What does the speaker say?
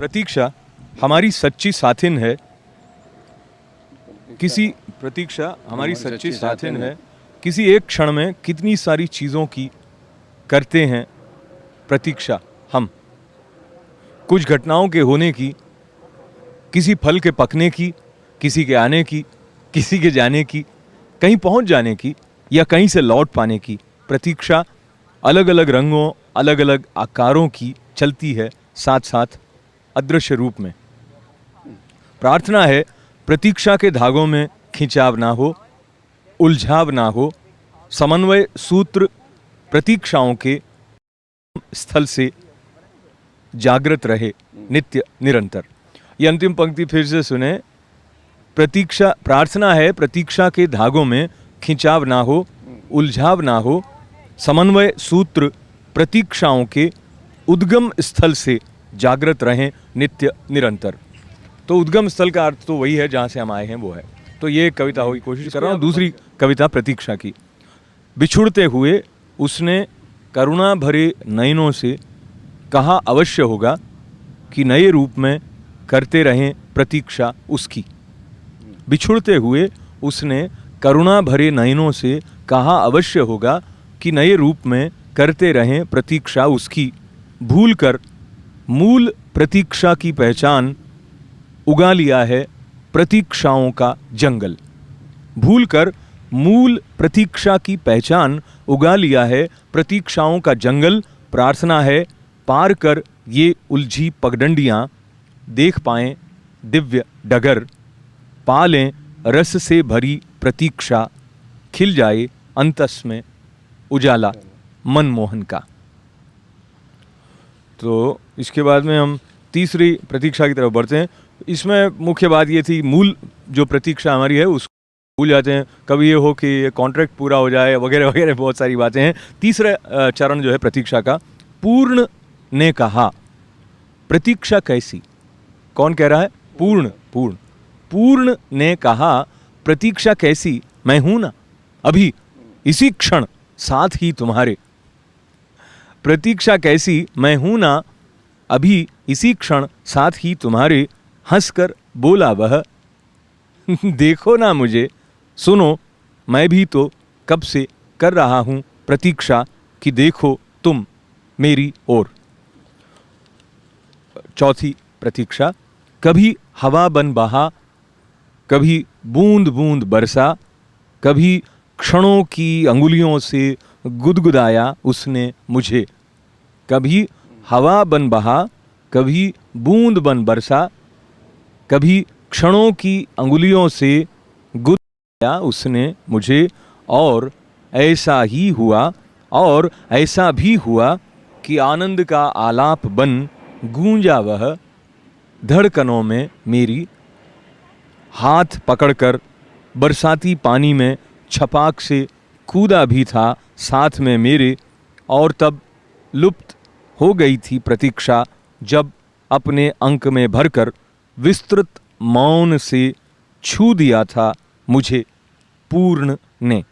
प्रतीक्षा हमारी सच्ची साथिन है। प्रतीक्षा हमारी सच्ची साथिन है। किसी एक क्षण में कितनी सारी चीज़ों की करते हैं प्रतीक्षा हम। कुछ घटनाओं के होने की, किसी फल के पकने की, किसी के आने की, किसी के जाने की, कहीं पहुंच जाने की या कहीं से लौट पाने की प्रतीक्षा अलग अलग रंगों, अलग अलग आकारों की चलती है, साथ साथ अदृश्य रूप में। प्रार्थना है प्रतीक्षा के धागों में खिंचाव ना हो, उलझाव ना हो, समन्वय सूत्र प्रतीक्षाओं के स्थल से जागृत रहे नित्य निरंतर। ये अंतिम पंक्ति फिर से सुने। प्रार्थना है प्रतीक्षा के धागों में खिंचाव ना हो, उलझाव ना हो, समन्वय सूत्र प्रतीक्षाओं के उद्गम स्थल से जागृत रहें नित्य निरंतर। तो उद्गम स्थल का अर्थ तो वही है जहाँ से हम आए हैं, वो है। तो ये कविता होगी, कोशिश कर रहा हूँ। दूसरी कविता प्रतीक्षा की। बिछुड़ते हुए उसने करुणा भरे नयनों से कहा अवश्य होगा कि नए रूप में करते रहें प्रतीक्षा उसकी। बिछुड़ते हुए उसने करुणा भरे नयनों से कहा अवश्य होगा कि नए रूप में करते रहें प्रतीक्षा उसकी। भूलकर मूल प्रतीक्षा की पहचान उगा लिया है प्रतीक्षाओं का जंगल। भूलकर मूल प्रतीक्षा की पहचान उगा लिया है प्रतीक्षाओं का जंगल। प्रार्थना है पार कर ये उलझी पगडंडियां, देख पाएं दिव्य डगर, पा लें रस से भरी प्रतीक्षा, खिल जाए अंतस में उजाला मनमोहन का। तो इसके बाद में हम तीसरी प्रतीक्षा की तरफ बढ़ते हैं। इसमें मुख्य बात ये थी, मूल जो प्रतीक्षा हमारी है उसको भूल जाते हैं। कभी ये हो कि कॉन्ट्रैक्ट पूरा हो जाए वगैरह वगैरह, बहुत सारी बातें हैं। तीसरा चरण जो है प्रतीक्षा का, पूर्ण ने कहा प्रतीक्षा कैसी। कौन कह रहा है? पूर्ण। पूर्ण पूर्ण ने कहा प्रतीक्षा कैसी, मैं हूं ना अभी इसी क्षण साथ ही तुम्हारे। प्रतीक्षा कैसी, मैं हूं ना अभी इसी क्षण साथ ही तुम्हारे। हंसकर बोला वह देखो ना मुझे, सुनो मैं भी तो कब से कर रहा हूं प्रतीक्षा कि देखो तुम मेरी ओर। चौथी प्रतीक्षा, कभी हवा बन बहा, कभी बूंद बूंद बरसा, कभी क्षणों की अंगुलियों से गुदगुदाया उसने मुझे। कभी हवा बन बहा, कभी बूंद बन बरसा, कभी क्षणों की अंगुलियों से गुदगुदाया उसने मुझे। और ऐसा ही हुआ, और ऐसा भी हुआ कि आनंद का आलाप बन गूंजा वह धड़कनों में मेरी। हाथ पकड़कर बरसाती पानी में छपाक से कूदा भी था साथ में मेरे। और तब लुप्त हो गई थी प्रतीक्षा, जब अपने अंक में भरकर विस्तृत मौन से छू दिया था मुझे पूर्ण ने।